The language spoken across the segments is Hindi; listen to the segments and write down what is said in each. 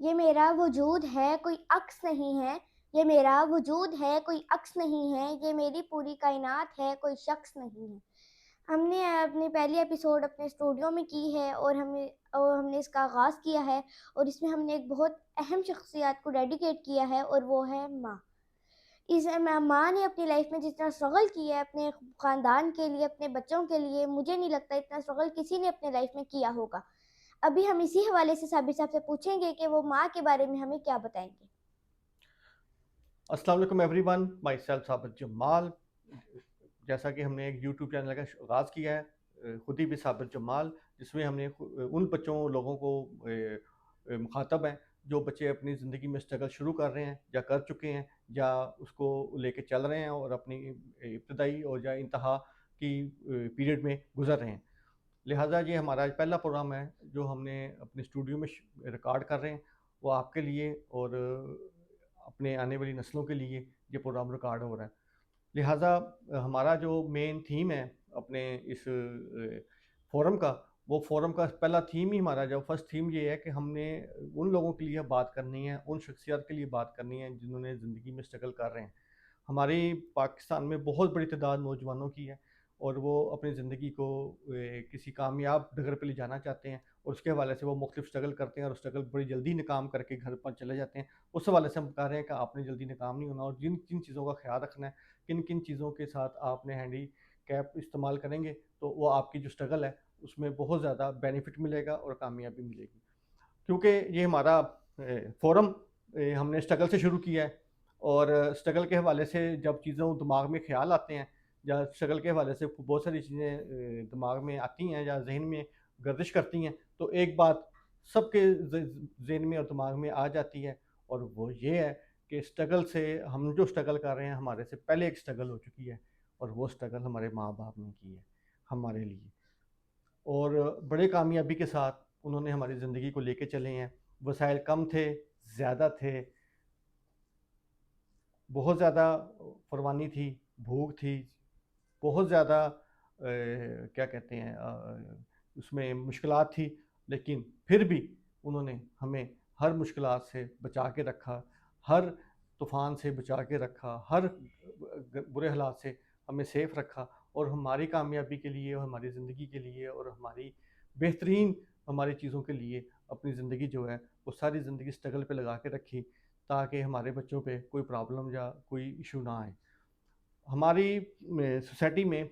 ये मेरा वजूद है कोई अक्स नहीं है, ये मेरा वजूद है कोई अक्स नहीं है, ये मेरी पूरी कायनात है कोई शख्स नहीं है। हमने अपनी पहली एपिसोड अपने स्टूडियो में की है और हमने इसका आगाज़ किया है और इसमें हमने एक बहुत अहम शख्सियत को डेडिकेट किया है और वो है माँ। इस माँ ने अपनी लाइफ में जितना स्ट्रगल किया है अपने ख़ानदान के लिए, अपने बच्चों के लिए, मुझे नहीं लगता इतना स्ट्रगल किसी ने अपने लाइफ में किया होगा। अभी हम इसी हवाले से साबिर साहब से पूछेंगे कि वो माँ के बारे में हमें क्या बताएंगे। अस्सलाम वालेकुम एवरीवन, माई सेल्फ साबित जमाल। जैसा कि हमने एक यूट्यूब चैनल का आगाज़ किया है, खुद ही भी साबित जमाल, जिसमें हमने उन बच्चों लोगों को मुखातब हैं जो बच्चे अपनी ज़िंदगी में स्ट्रगल शुरू कर रहे हैं या कर चुके हैं या उसको लेके चल रहे हैं और अपनी इब्तदाई और या इंतहा की पीरियड में गुजर रहे हैं। लिहाजा ये हमारा आज पहला प्रोग्राम है जो हमने अपने स्टूडियो में रिकॉर्ड कर रहे हैं, वो आपके लिए और अपने आने वाली नस्लों के लिए ये प्रोग्राम रिकॉर्ड हो रहा है। लिहाजा हमारा जो मेन थीम है अपने इस फोरम का, वो फोरम का पहला थीम ही हमारा जो फर्स्ट थीम ये है कि हमने उन लोगों के लिए बात करनी है, उन शख्सियत के लिए बात करनी है जिन्होंने ज़िंदगी में स्ट्रगल कर रहे हैं। हमारी पाकिस्तान में बहुत बड़ी तादाद नौजवानों की है और वो अपनी ज़िंदगी को किसी कामयाब डगर पे ले जाना चाहते हैं और उसके हवाले से वो मुख्तलिफ स्ट्रगल करते हैं और स्ट्रगल बड़ी जल्दी नाकाम करके घर पर चले जाते हैं। उस हवाले से हम कह रहे हैं कि आपने जल्दी नाकाम नहीं होना और जिन जिन चीज़ों का ख्याल रखना है, किन किन चीज़ों के साथ आपने हैंडी कैप इस्तेमाल करेंगे तो वो आपकी जो स्ट्रगल है उसमें बहुत ज़्यादा बेनिफिट मिलेगा और कामयाबी मिलेगी। क्योंकि ये हमारा फोरम हमने स्ट्रगल से शुरू किया है और स्ट्रगल के हवाले से जब चीज़ों दिमाग में ख्याल आते हैं या स्ट्रगल के हवाले से बहुत सारी चीज़ें दिमाग में आती हैं या जहन में गर्दिश करती हैं, तो एक बात सबके जहन में और दिमाग में आ जाती है और वो ये है कि स्ट्रगल से हम जो स्ट्रगल कर रहे हैं हमारे से पहले एक स्ट्रगल हो चुकी है और वो स्ट्रगल हमारे माँ बाप ने की है हमारे लिए और बड़े कामयाबी के साथ उन्होंने हमारी ज़िंदगी को लेके चले हैं। वसाइल कम थे, ज़्यादा थे, बहुत ज़्यादा फ़रवानी थी, भूख थी, बहुत ज़्यादा क्या कहते हैं उसमें मुश्किलात थी, लेकिन फिर भी उन्होंने हमें हर मुश्किलात से बचा के रखा, हर तूफ़ान से बचा के रखा, हर बुरे हालात से हमें सेफ़ रखा और हमारी कामयाबी के लिए और हमारी ज़िंदगी के लिए और हमारी बेहतरीन हमारी चीज़ों के लिए अपनी ज़िंदगी जो है वो सारी ज़िंदगी स्ट्रगल पे लगा के रखी ताकि हमारे बच्चों पे कोई प्रॉब्लम या कोई इशू ना आए। हमारी सोसाइटी में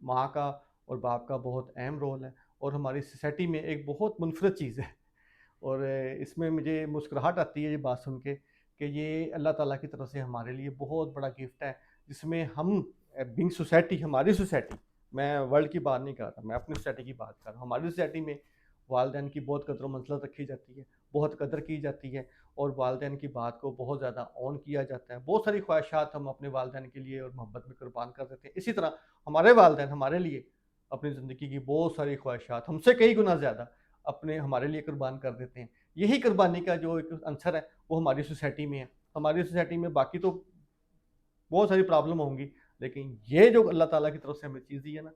माँ का और बाप का बहुत अहम रोल है और हमारी सोसाइटी में एक बहुत मुनफरद चीज़ है और इसमें मुझे मुस्कुराहट आती है ये बात सुन के कि ये अल्लाह ताला की तरफ से हमारे लिए बहुत बड़ा गिफ्ट है जिसमें हम बिंग सोसाइटी हमारी सोसाइटी, मैं वर्ल्ड की बात नहीं कर रहा, मैं अपनी सोसाइटी की बात कर रहा हूँ। हमारी सोसाइटी में वालदेन की बहुत कदर मंज़लत रखी जाती है, बहुत कदर की जाती है और वालदेन की बात को बहुत ज़्यादा ऑन किया जाता है। बहुत सारी ख्वाहिशात हम अपने वालदेन के लिए और मोहब्बत में कुर्बान कर देते हैं। इसी तरह हमारे वालदेन हमारे लिए अपनी ज़िंदगी की बहुत सारी ख्वाहिशात हमसे कई गुना ज़्यादा अपने हमारे लिए कुर्बान कर देते हैं। यही कुर्बानी का जो एक अंसर है वो हमारी सोसाइटी में है। हमारी सोसाइटी में बाकी तो बहुत सारी प्रॉब्लम होंगी, लेकिन ये जो अल्लाह ताला की तरफ से हमें चीज़ दी है ना,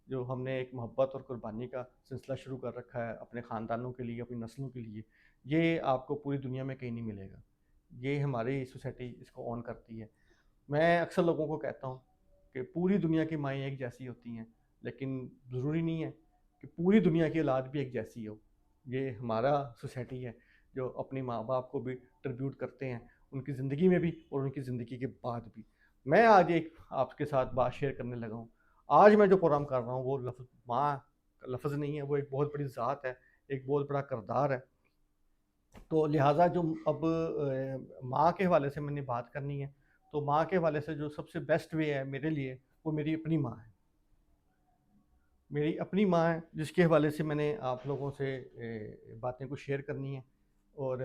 जो हमने एक मोहब्बत और कुर्बानी का सिलसिला शुरू कर रखा है अपने ख़ानदानों के लिए, अपनी नस्लों के लिए, ये आपको पूरी दुनिया में कहीं नहीं मिलेगा। ये हमारी सोसाइटी इसको ऑन करती है। मैं अक्सर लोगों को कहता हूँ कि पूरी दुनिया की माएँ एक जैसी होती हैं, लेकिन ज़रूरी नहीं है कि पूरी दुनिया की औलाद भी एक जैसी हो। ये हमारा सोसाइटी है जो अपने माँ-बाप को भी ट्रिब्यूट करते हैं, उनकी ज़िंदगी में भी और उनकी ज़िंदगी के बाद भी। मैं आज एक आपके साथ बात शेयर करने लगा हूँ। आज मैं जो प्रोग्राम कर रहा हूँ वो लफ्ज़ माँ का लफ्ज़ नहीं है, वो एक बहुत बड़ी ज़ात है, एक बहुत बड़ा किरदार है। तो लिहाजा जो अब माँ के हवाले से मैंने बात करनी है, तो माँ के हवाले से जो सबसे बेस्ट वे है मेरे लिए, वो मेरी अपनी माँ है। मेरी अपनी माँ है जिसके हवाले से मैंने आप लोगों से बातें कुछ शेयर करनी है और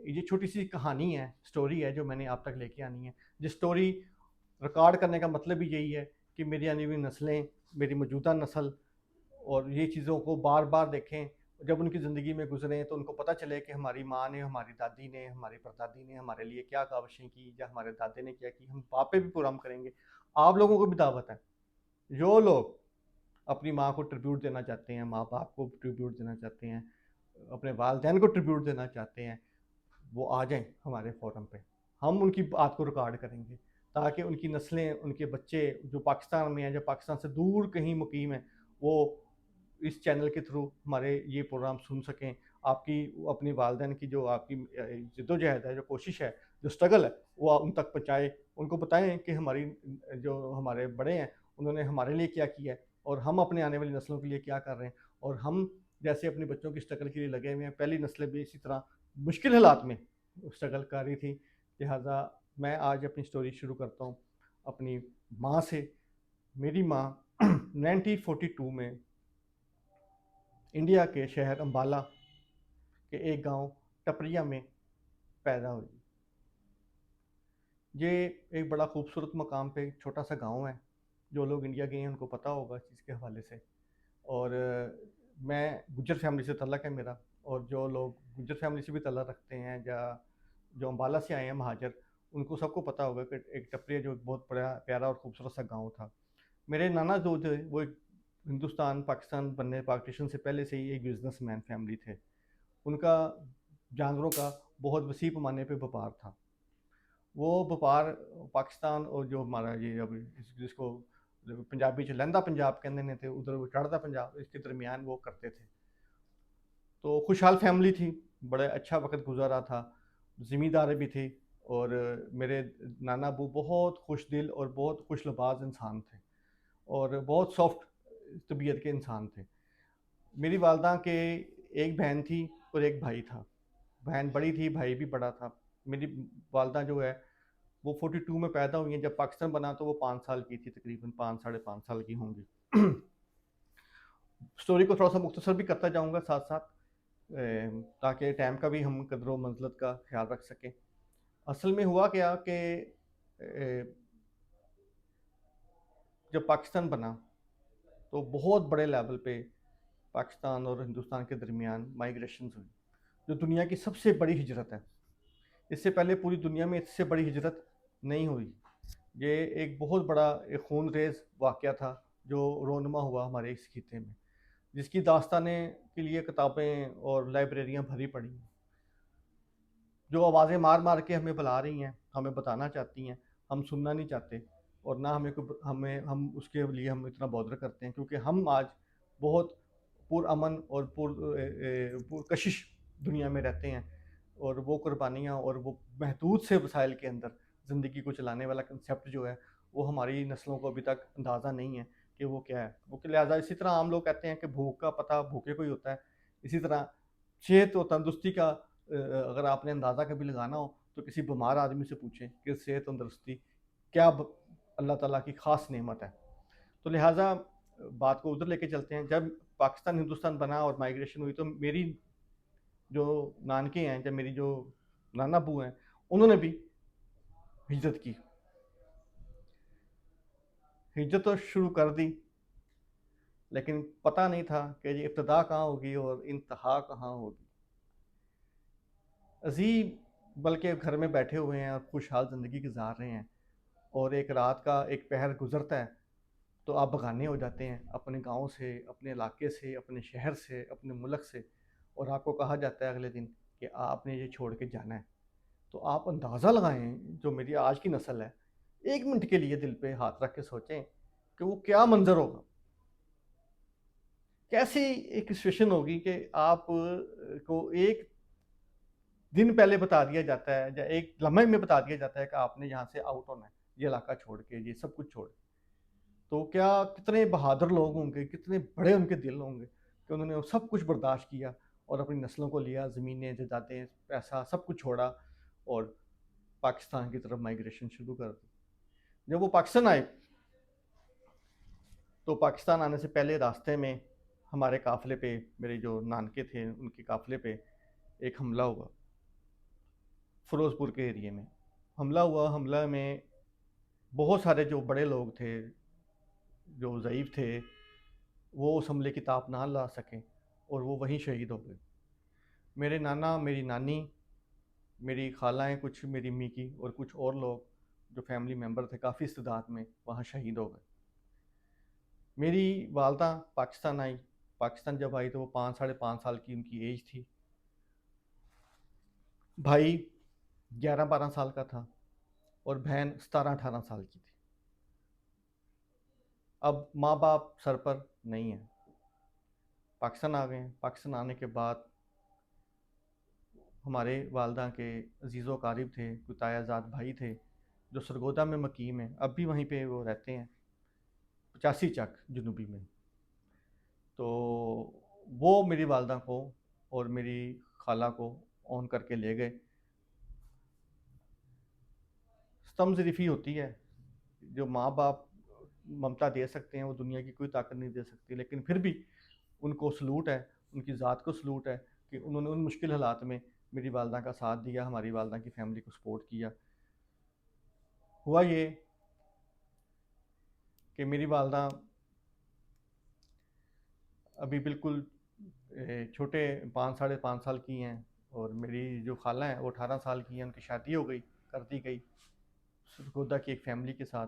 ये छोटी-सी कहानी है, स्टोरी है जो मैंने आप तक लेके आनी है। ये स्टोरी रिकॉर्ड करने का मतलब भी यही है कि मेरी आने वाली नस्लें, मेरी मौजूदा नस्ल और ये चीज़ों को बार-बार देखें, जब उनकी ज़िंदगी में गुज़रें तो उनको पता चले कि हमारी माँ ने, हमारी दादी ने, हमारी परदादी ने हमारे लिए क्या काविशें की या हमारे दादे ने क्या की, हम वहाँ पे भी प्रोग्राम करेंगे। आप लोगों को भी दावत है, जो लोग अपनी माँ को ट्रिब्यूट देना चाहते हैं, माँ-बाप को ट्रिब्यूट देना चाहते हैं, अपने वालिदैन को ट्रिब्यूट देना चाहते हैं वो आ जाएं हमारे फोरम पे, हम उनकी बात को रिकॉर्ड करेंगे ताकि उनकी नस्लें, उनके बच्चे जो पाकिस्तान में हैं, जो पाकिस्तान से दूर कहीं मुकीम हैं, वो इस चैनल के थ्रू हमारे ये प्रोग्राम सुन सकें। आपकी अपनी वालिदैन की जो आपकी जद्दोजहद है, जो कोशिश है, जो स्ट्रगल है, वो उन तक पहुँचाए। उनको बताएं कि हमारी जो हमारे बड़े हैं उन्होंने हमारे लिए क्या किया है और हम अपने आने वाली नस्लों के लिए क्या कर रहे हैं, और हम जैसे अपने बच्चों की स्ट्रगल के लिए लगे हुए हैं, पहली नस्लें भी इसी तरह मुश्किल हालात में स्ट्रगल कर रही थी। लिहाजा मैं आज अपनी स्टोरी शुरू करता हूँ अपनी माँ से। मेरी माँ 1942 में इंडिया के शहर अम्बाला के एक गांव टपरिया में पैदा हुई। ये एक बड़ा खूबसूरत मकाम पे छोटा सा गांव है, जो लोग इंडिया गए हैं उनको पता होगा इस चीज़ के हवाले से। और मैं गुज्जर फैमिली से तल्लक है मेरा, और जो लोग गुज्जर फैमिली से भी तल्लक रखते हैं या जो अम्बाला से आए हैं महाजर, उनको सबको पता होगा कि एक टपरिया जो एक बहुत बड़ा प्यारा और खूबसूरत सा गांव था। मेरे नाना जो थे वो एक हिंदुस्तान पाकिस्तान बनने पार्टीशन से पहले से ही एक बिजनेसमैन फैमिली थे। उनका जानवरों का बहुत वसी पैमाने पे व्यापार था। वो व्यापार पाकिस्तान और जो हमारा ये अब जिसको पंजाबी च लहंदा पंजाब कहते ने थे, उधर वो चढ़दा पंजाब, इसके दरमियान वो करते थे। तो खुशहाल फैमिली थी, बड़ा अच्छा वक्त गुजारा था, ज़िम्मेदार भी थे। और मेरे नाना अबू बहुत खुश दिल और बहुत खुश लबाज इंसान थे और बहुत सॉफ्ट तबीयत के इंसान थे। मेरी वालदा के एक बहन थी और एक भाई था। बहन बड़ी थी, भाई भी बड़ा था। मेरी वालदा जो है वो 42 में पैदा हुई हैं। जब पाकिस्तान बना तो वो 5 साल की थी, तकरीबन 5 साढ़े 5 साल की होंगी। स्टोरी को थोड़ा सा मुख्तसर भी करता जाऊंगा साथ साथ, ताकि टाइम का भी हम कदर मंजलत का ख्याल रख सकें। असल में हुआ क्या कि जब पाकिस्तान बना तो बहुत बड़े लेवल पे पाकिस्तान और हिंदुस्तान के दरमियान माइग्रेशन हुई, जो दुनिया की सबसे बड़ी हिजरत है। इससे पहले पूरी दुनिया में इससे बड़ी हिजरत नहीं हुई। ये एक बहुत बड़ा एक खून रेज वाक़या था जो रोनमा हुआ हमारे इस खिते में, जिसकी दास्तानें के लिए किताबें और लाइब्रेरियाँ भरी पड़ी हैं, जो आवाज़ें मार मार के हमें बुला रही हैं, हमें बताना चाहती हैं, हम सुनना नहीं चाहते। और ना हम उसके लिए हम इतना बॉदर करते हैं, क्योंकि हम आज बहुत पुरअमन और पुरकशिश दुनिया में रहते हैं। और वो कुर्बानियाँ और वो महदूद से वसाइल के अंदर ज़िंदगी को चलाने वाला कंसेप्ट जो है, वो हमारी नस्लों को अभी तक अंदाज़ा नहीं है कि वो क्या है। वो लिहाजा इसी तरह आम लोग कहते हैं कि भूख का पता भूखे को ही होता है, इसी तरह सेहत और तंदुरुस्ती का अगर आपने अंदाज़ा कभी लगाना हो तो किसी बीमार आदमी से पूछें कि सेहत तंदुरुस्ती क्या अल्लाह ताला की ख़ास नेमत है। तो लिहाजा बात को उधर लेके चलते हैं। जब पाकिस्तान हिंदुस्तान बना और माइग्रेशन हुई तो मेरी जो नानके हैं, जब मेरी जो नाना अबू हैं, उन्होंने भी हिजरत की। हिजरत तो शुरू कर दी, लेकिन पता नहीं था कि ये इब्तदा कहाँ होगी और इंतहा कहाँ होगी। अजीब बल्कि घर में बैठे हुए हैं और खुशहाल ज़िंदगी गुजार रहे हैं, और एक रात का एक पहर गुजरता है तो आप बगाने हो जाते हैं अपने गांव से, अपने इलाके से, अपने शहर से, अपने मुल्क से, और आपको कहा जाता है अगले दिन कि आपने ये छोड़ के जाना है। तो आप अंदाज़ा लगाएं, जो मेरी आज की नस्ल है, 1 मिनट के लिए दिल पे हाथ रख के सोचें कि वो क्या मंजर होगा, कैसी एक सिचुएशन होगी कि आप को एक दिन पहले बता दिया जाता है या एक लम्हे में बता दिया जाता है कि आपने यहाँ से आउट होना है, ये इलाका छोड़ के, ये सब कुछ छोड़ के। तो क्या कितने बहादुर लोग होंगे, कितने बड़े उनके दिल होंगे कि उन्होंने वो सब कुछ बर्दाश्त किया और अपनी नस्लों को लिया, ज़मीनें, जायदादें, पैसा सब कुछ छोड़ा और पाकिस्तान की तरफ माइग्रेशन शुरू कर दी। जब वो पाकिस्तान आए तो पाकिस्तान आने से पहले रास्ते में हमारे काफ़िले पे, मेरे जो नानके थे उनके काफ़िले पे एक हमला हुआ फ़िरोज़पुर के एरिए में। हमला हुआ, हमला में बहुत सारे जो बड़े लोग थे, जो ज़ईफ़ थे, वो उस हमले की ताप ना ला सके और वो वहीं शहीद हो गए। मेरे नाना, मेरी नानी, मेरी खालाएँ कुछ, मेरी अम्मी की, और कुछ और लोग जो फैमिली मेम्बर थे काफ़ी इस्तेदाद में, वहाँ शहीद हो गए। मेरी वालदा पाकिस्तान आई पाकिस्तान जब आई तो वो 5 साढ़े 5 साल की उनकी एज थी। भाई 11-12 साल का था और बहन 17-18 साल की थी। अब माँ बाप सर पर नहीं है, पाकिस्तान आ गए हैं। पाकिस्तान आने के बाद हमारे वालदा के अजीज़ व क़ारिब थे, कोई तायाज़ाद भाई थे जो सरगोदा में मकीम हैं, अब भी वहीं पे वो रहते हैं, 85 चक जनूबी में। तो वो मेरी वालदा को और मेरी खाला को ऑन करके ले गए। स्तमज़रीफ़ी होती है, जो माँ बाप ममता दे सकते हैं वो दुनिया की कोई ताकत नहीं दे सकती, लेकिन फिर भी उनको सलूट है, उनकी ज़ात को सलूट है कि उन्होंने उन मुश्किल हालात में मेरी वालदा का साथ दिया, हमारी वालदा की फैमिली को सपोर्ट किया। हुआ ये कि मेरी वालदा अभी बिल्कुल छोटे 5 साढ़े 5 साल की हैं और मेरी जो खाला हैं वो 18 साल की हैं। उनकी शादी हो गई, कर दी गई सरगोदा की एक फैमिली के साथ,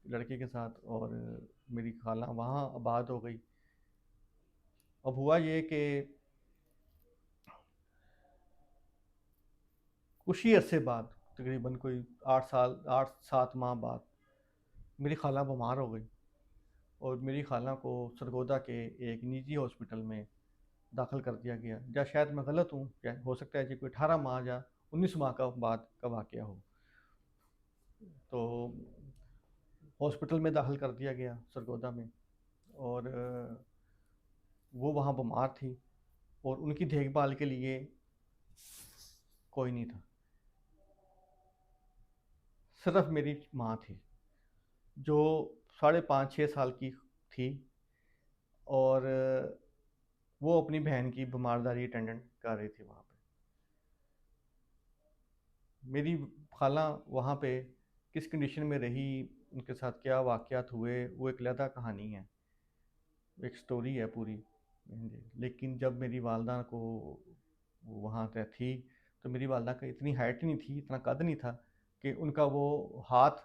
लड़के के साथ, और मेरी खाला वहाँ आबाद हो गई। अब हुआ ये कि कुछ ही अरसे बाद, तकरीबन कोई 8 7 माह बाद, मेरी खाला बीमार हो गई और मेरी खाला को सरगोदा के एक निजी हॉस्पिटल में दाखिल कर दिया गया। या शायद मैं गलत हूँ, क्या हो सकता है कि कोई 18 माह या 19 माह का बाद का वाक़या हो। तो हॉस्पिटल में दाखिल कर दिया गया सरगोदा में, और वो वहाँ बीमार थी और उनकी देखभाल के लिए कोई नहीं था, सिर्फ मेरी माँ थी जो 5.5 6 साल की थी, और वो अपनी बहन की बीमारदारी अटेंडेंट कर रही थी वहाँ पे। मेरी खाला वहाँ पे किस कंडीशन में रही, उनके साथ क्या वाक़यात हुए, वो एक अलग कहानी है, एक स्टोरी है पूरी। लेकिन जब मेरी वालदा को वहाँ पे थी तो मेरी वालदा का इतनी हाइट नहीं थी, इतना कद नहीं था कि उनका वो हाथ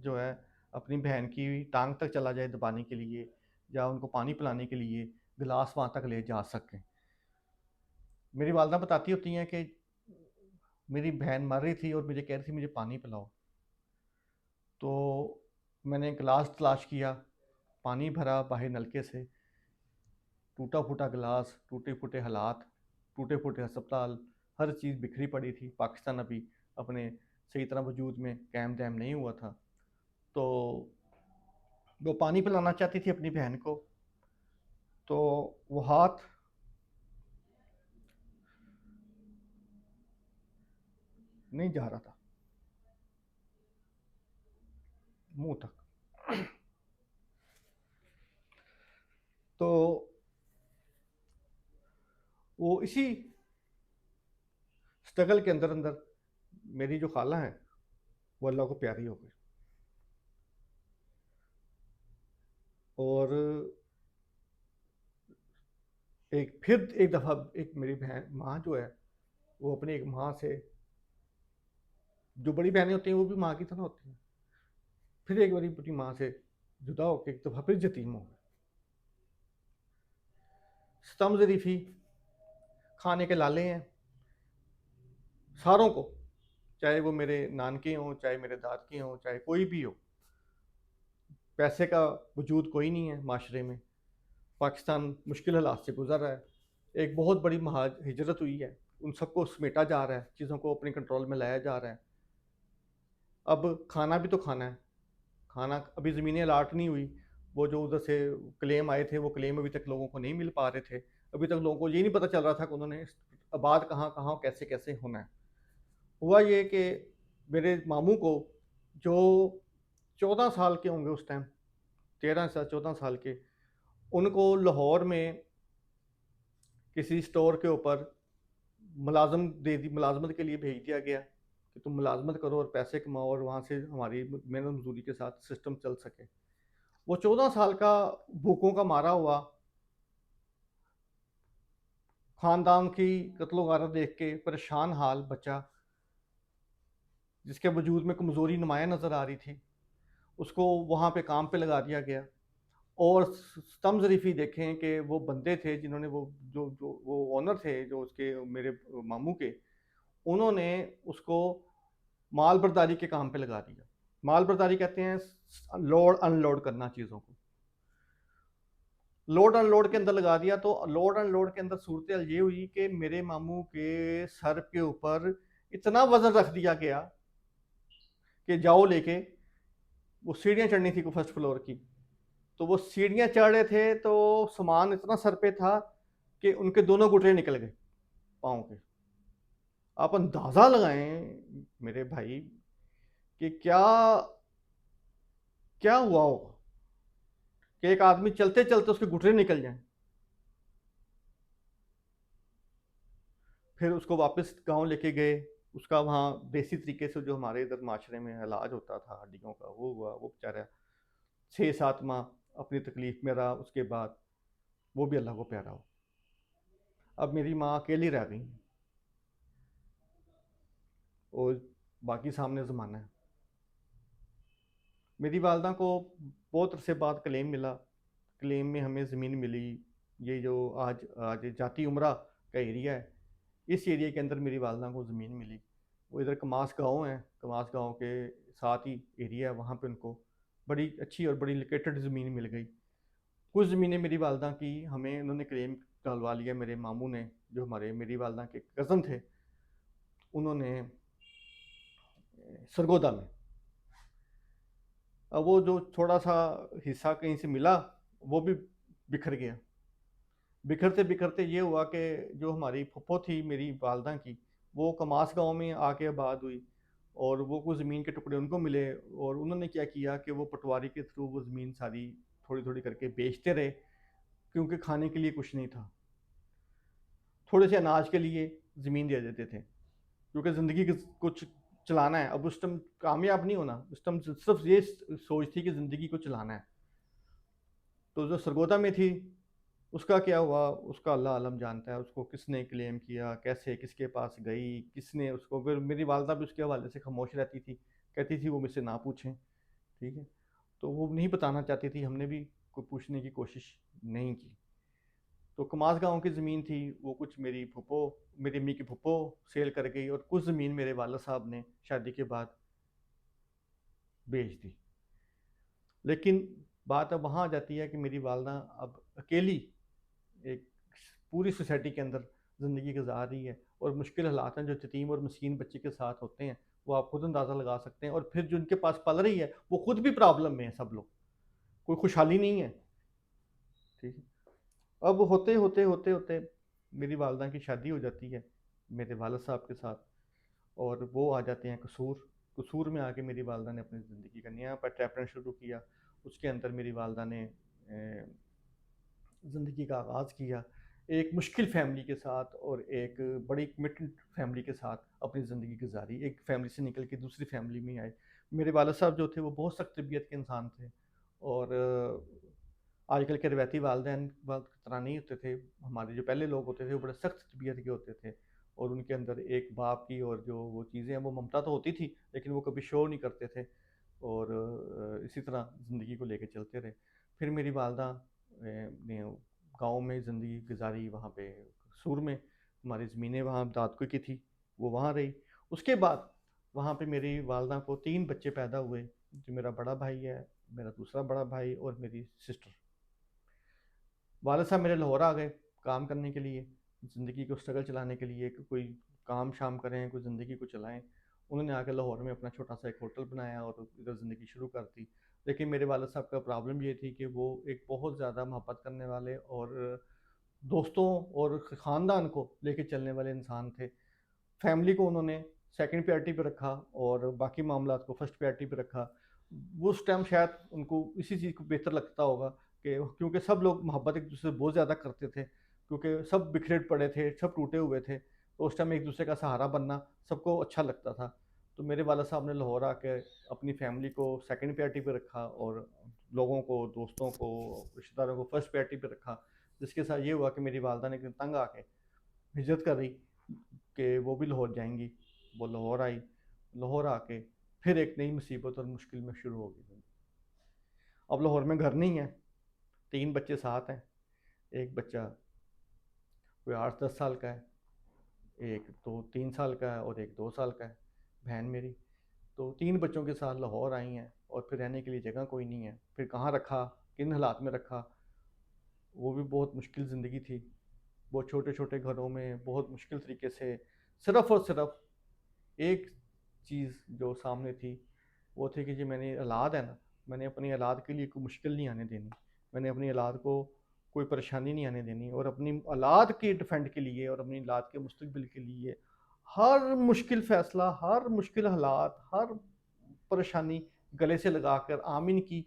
जो है अपनी बहन की टांग तक चला जाए दबाने के लिए, या उनको पानी पिलाने के लिए गिलास वहाँ तक ले जा सकें। मेरी वालदा बताती होती हैं कि मेरी बहन मर रही थी और मुझे कह रही थी मुझे पानी पिलाओ, तो मैंने गिलास तलाश किया, पानी भरा बाहर नलके से, टूटा फूटा गिलास, टूटे फूटे हालात, टूटे फूटे अस्पताल, हर चीज़ बिखरी पड़ी थी। पाकिस्तान अभी अपने सही तरह वजूद में कायम दायम नहीं हुआ था। तो वो पानी पिलाना चाहती थी अपनी बहन को, तो वो हाथ नहीं जा रहा था मुंह तक। तो वो इसी स्ट्रगल के अंदर अंदर मेरी जो खाला है वो अल्लाह को प्यारी हो गई, और एक दफ़ा एक मेरी बहन माँ जो है वो अपनी एक माँ से, जो बड़ी बहनें होती हैं वो भी माँ की तरह होती हैं, फिर एक बारी अपनी माँ से जुदा होकर एक दफ़ा फिर यतीम हो गए। सितम ज़रीफ़ी खाने के लाले हैं सारों को, चाहे वो मेरे नानके हों, चाहे मेरे दादके हों, चाहे कोई भी हो। पैसे का वजूद कोई नहीं है माशरे में। पाकिस्तान मुश्किल हालात से गुजर रहा है, एक बहुत बड़ी हिजरत हुई है, उन सबको समेटा जा रहा है, चीज़ों को अपने कंट्रोल में लाया जा रहा है। अब खाना भी तो खाना है, खाना अभी ज़मीनें अलाट नहीं हुई, वो जो उधर से क्लेम आए थे वो क्लेम अभी तक लोगों को नहीं मिल पा रहे थे। अभी तक लोगों को ये नहीं पता चल रहा था कि उन्होंने आबाद कहाँ कहाँ कैसे कैसे होना है। हुआ ये कि मेरे मामू को, जो 14 साल के होंगे उस टाइम, 13 से 14 साल के, उनको लाहौर में किसी स्टोर के ऊपर मुलाजमत के लिए भेज दिया गया कि तुम मुलाजमत करो और पैसे कमाओ और वहाँ से हमारी मेहनत मजदूरी के साथ सिस्टम चल सके। वो 14 साल का भूखों का मारा हुआ, खानदान की कत्लो गारत देख के परेशान हाल बच्चा, जिसके वजूद में कमज़ोरी नुमाया नज़र आ रही थी, उसको वहाँ पे काम पे लगा दिया गया और स्तम ज़रीफ़ी देखें कि वो बंदे थे जिन्होंने वो जो जो वो ओनर थे जो उसके मेरे मामू के, उन्होंने उसको माल बर्दारी के काम पे लगा दिया। माल बर्दारी कहते हैं लोड अनलोड करना चीज़ों को। लोड अनलोड के अंदर लगा दिया, तो लोड अनलोड के अंदर सूरत ये हुई कि मेरे मामू के सर के ऊपर इतना वजन रख दिया गया कि जाओ लेके, वो सीढ़ियाँ चढ़नी थी फर्स्ट फ्लोर की, तो वो सीढ़ियाँ चढ़ रहे थे तो सामान इतना सर पे था कि उनके दोनों घुटने निकल गए पाँव के। आप अंदाजा लगाएं मेरे भाई कि क्या क्या हुआ होगा कि एक आदमी चलते चलते उसके घुटने निकल जाएं। फिर उसको वापस गांव लेके गए, उसका वहाँ देसी तरीके से जो हमारे इधर माशरे में इलाज होता था हड्डियों का वो हुआ। वो बेचारा 6-7 माह अपनी तकलीफ में रहा, उसके बाद वो भी अल्लाह को प्यारा हो। अब मेरी माँ अकेली रह गई और बाकी सामने ज़माना है। मेरी वालदा को बहुत अरसे बाद क्लेम मिला। क्लेम में हमें ज़मीन मिली। ये जो आज आज जाती उमरा का एरिया है, इस एरिया के अंदर मेरी वालदा को ज़मीन मिली। वो इधर कमास गाँव है, कमास गाँव के साथ ही एरिया है, वहाँ पे उनको बड़ी अच्छी और बड़ी लोकेटेड ज़मीन मिल गई। कुछ ज़मीनें मेरी वालदा की हमें उन्होंने क्लेम करवा लिया। मेरे मामू ने, जो हमारे मेरी वालदा के कज़न थे, उन्होंने सरगोदा में, अब वो जो थोड़ा सा हिस्सा कहीं से मिला वो भी बिखर गया। बिखरते बिखरते ये हुआ कि जो हमारी फुप्पो थी मेरी वालदा की, वो कमास गांव में आके आबाद हुई और वो कुछ ज़मीन के टुकड़े उनको मिले और उन्होंने क्या किया कि वो पटवारी के थ्रू वो ज़मीन सारी थोड़ी थोड़ी करके बेचते रहे, क्योंकि खाने के लिए कुछ नहीं था। थोड़े से अनाज के लिए ज़मीन दे देते थे, क्योंकि ज़िंदगी कुछ चलाना है। अब उस टाइम कामयाब नहीं होना, उस टाइम सिर्फ ये सोच थी कि ज़िंदगी को चलाना है। तो जो सरगोदा में थी, उसका क्या हुआ उसका अल्लाह आलम जानता है। उसको किसने क्लेम किया, कैसे, किसके पास गई, किसने उसको, फिर मेरी वालदा भी उसके हवाले से खामोश रहती थी, कहती थी वो मुझसे ना पूछें। ठीक है, तो वो नहीं बताना चाहती थी, हमने भी कोई पूछने की कोशिश नहीं की। तो कमास गाँव की ज़मीन थी, वो कुछ मेरी फुप्पो, मेरी अम्मी की फुप्पो सेल कर गई और कुछ ज़मीन मेरे वाला साहब ने शादी के बाद बेच दी। लेकिन बात अब वहाँ आ जाती है कि मेरी वालदा अब अकेली एक पूरी सोसाइटी के अंदर ज़िंदगी गुजार रही है और मुश्किल हालात हैं जो यतीम और मस्कीन बच्चे के साथ होते हैं, वो आप खुद अंदाज़ा लगा सकते हैं। और फिर जो उनके पास पल रही है वो खुद भी प्रॉब्लम में है, सब लोग, कोई खुशहाली नहीं है। ठीक है, अब होते होते होते होते मेरी वालदा की शादी हो जाती है मेरे वालद साहब के साथ और वो आ जाते हैं कसूर। कसूर में आके मेरी वालदा ने अपनी ज़िंदगी का नया चैप्टर शुरू किया। उसके अंदर मेरी वालदा ने ज़िंदगी का आगाज़ किया एक मुश्किल फैमिली के साथ और एक बड़ी कमिटेड फैमिली के साथ अपनी ज़िंदगी गुजारी। एक फैमिली से निकल के दूसरी फैमिली में आए। मेरे वालद साहब जो थे वो बहुत सख्त तबीयत के इंसान थे और आजकल के रवायती वालदैन की तरह नहीं होते थे। हमारे जो पहले लोग होते थे वो बड़े सख्त तबीयत के होते थे और उनके अंदर एक बाप की और जो वो चीज़ें हैं वो ममता तो होती थी, लेकिन वो कभी शो नहीं करते थे और इसी तरह ज़िंदगी को लेके चलते रहे। फिर मेरी वालदा ने गाँव में ज़िंदगी गुजारी, वहाँ पे सूर में हमारी ज़मीनें वहाँ दादकोई की थी, वो वहाँ रही। उसके बाद वहाँ पे मेरी वालदा को 3 बच्चे पैदा हुए, जो मेरा बड़ा भाई है, मेरा दूसरा बड़ा भाई और मेरी सिस्टर। वालिद साहब मेरे लाहौर आ गए काम करने के लिए, ज़िंदगी को स्ट्रगल चलाने के लिए कि कोई काम शाम करें, कोई ज़िंदगी को चलाएं। उन्होंने आकर लाहौर में अपना छोटा सा एक होटल बनाया और इधर ज़िंदगी शुरू कर दी। लेकिन मेरे वालिद साहब का प्रॉब्लम ये थी कि वो एक बहुत ज़्यादा मोहब्बत करने वाले और दोस्तों और ख़ानदान को लेके चलने वाले इंसान थे। फैमिली को उन्होंने सेकंड प्रायोरिटी पे रखा और बाकी मामलात को फर्स्ट प्रायोरिटी पे रखा। वो उस टाइम शायद उनको इसी चीज़ को बेहतर लगता होगा कि क्योंकि सब लोग मोहब्बत एक दूसरे से बहुत ज़्यादा करते थे, क्योंकि सब बिखरे पड़े थे, सब टूटे हुए थे, तो उस टाइम एक दूसरे का सहारा बनना सबको अच्छा लगता था। तो मेरे वाला साहब ने लाहौर आके अपनी फैमिली को सेकंड प्रायोरिटी पे रखा और लोगों को, दोस्तों को, रिश्तेदारों को फर्स्ट प्रायोरिटी पे रखा, जिसके साथ ये हुआ कि मेरी वालदा ने तंग आके हिजरत कर रही कि वो भी लाहौर जाएंगी। वो लाहौर आई, लाहौर आके फिर एक नई मुसीबत और मुश्किल में शुरू हो गई। अब लाहौर में घर नहीं है, 3 बच्चे साथ हैं। एक बच्चा कोई 8-10 साल का है, एक तो 3 साल का है और एक 2 साल का है, बहन मेरी। तो 3 बच्चों के साथ लाहौर आई हैं और फिर रहने के लिए जगह कोई नहीं है। फिर कहाँ रखा, किन हालात में रखा, वो भी बहुत मुश्किल ज़िंदगी थी। बहुत छोटे छोटे घरों में बहुत मुश्किल तरीके से, सिर्फ़ और सिर्फ एक चीज़ जो सामने थी वो थी कि जी मैंने औलाद है ना, मैंने अपनी औलाद के लिए कोई मुश्किल नहीं आने देनी, मैंने अपनी औलाद को कोई परेशानी नहीं आने देनी, और अपनी औलाद के डिफेंड के लिए और अपनी औलाद के मुस्तकबिल के लिए हर मुश्किल फ़ैसला, हर मुश्किल हालात, हर परेशानी गले से लगाकर आमीन की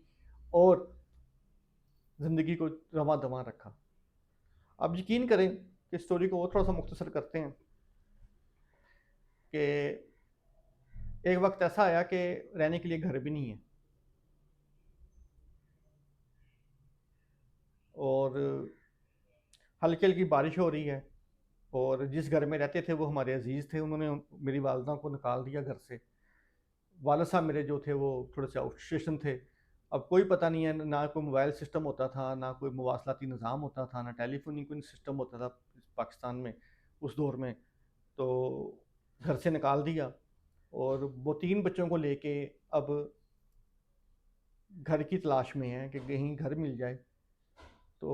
और ज़िंदगी को रवां दवां रखा। आप यकीन करें कि स्टोरी को और थोड़ा सा मुख्तसर करते हैं कि एक वक्त ऐसा आया कि रहने के लिए घर भी नहीं है, और हल्की हल्की बारिश हो रही है, और जिस घर में रहते थे वो हमारे अजीज़ थे, उन्होंने मेरी वालदा को निकाल दिया घर से। वालिद साहब मेरे जो थे वो थोड़े से आउट स्टेशन थे। अब कोई पता नहीं है, ना कोई मोबाइल सिस्टम होता था, ना कोई मवासलाती निज़ाम होता था, ना टेलीफोनी कोई सिस्टम होता था पाकिस्तान में उस दौर में। तो घर से निकाल दिया, और वो 3 बच्चों को लेके अब घर की तलाश में है कि कहीं घर मिल जाए। तो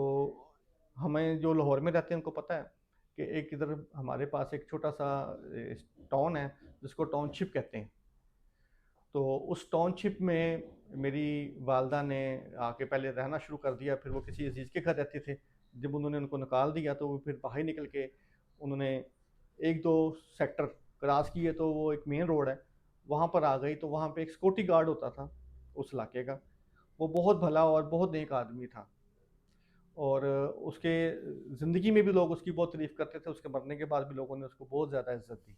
हमें जो लाहौर में रहते हैं उनको पता है कि एक इधर हमारे पास एक छोटा सा टाउन है जिसको टाउनशिप कहते हैं। तो उस टाउनशिप में मेरी वालदा ने आके पहले रहना शुरू कर दिया, फिर वो किसी अजीज़ के घर रहते थे। जब उन्होंने उनको निकाल दिया तो वो फिर बाहर निकल के उन्होंने 1-2 सेक्टर क्रॉस किए तो वो एक मेन रोड है, वहाँ पर आ गई। तो वहाँ पे एक सिक्योरिटी गार्ड होता था उस इलाके का, वो बहुत भला और बहुत नेक आदमी था, और उसके ज़िंदगी में भी लोग उसकी बहुत तारीफ़ करते थे, उसके मरने के बाद भी लोगों ने उसको बहुत ज़्यादा इज़्ज़त दी।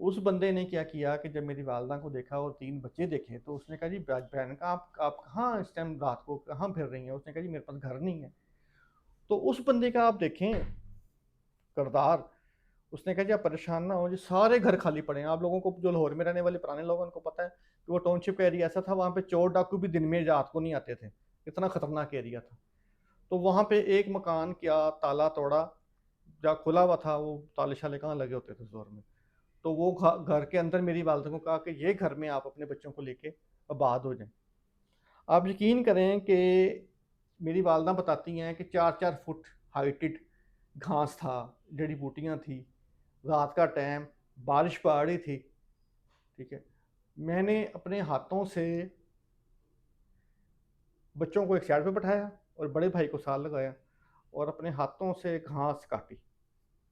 उस बंदे ने क्या किया कि जब मेरी वालदा को देखा और 3 बच्चे देखे तो उसने कहा जी बहन का आप कहाँ इस टाइम रात को कहाँ फिर रही हैं? उसने कहा जी मेरे पास घर नहीं है। तो उस बंदे का आप देखें किरदार, उसने कहा जी आप परेशान ना हो, जी सारे घर खाली पड़े हैं। आप लोगों को जो लाहौर में रहने वाले पुराने लोगों को पता है कि वो टाउनशिप का एरिया ऐसा था, वहाँ पे चोर डाकू भी दिन में रात को नहीं आते थे, इतना खतरनाक एरिया था। तो वहाँ पे एक मकान क्या ताला तोड़ा, जहाँ खुला हुआ था वो ताले शाले कहाँ लगे होते थे उस दौर में। तो वो घर के अंदर मेरी वालदा को कहा कि ये घर में आप अपने बच्चों को लेके आबाद हो जाएं। आप यकीन करें कि मेरी वालदा बताती हैं कि 4-4 फुट हाइटेड घास था, जड़ी बूटियाँ थी, रात का टाइम, बारिश पड़ रही थी, ठीक है। मैंने अपने हाथों से बच्चों को एक साइड पे बैठाया और बड़े भाई को साथ लगाया और अपने हाथों से घास काटी,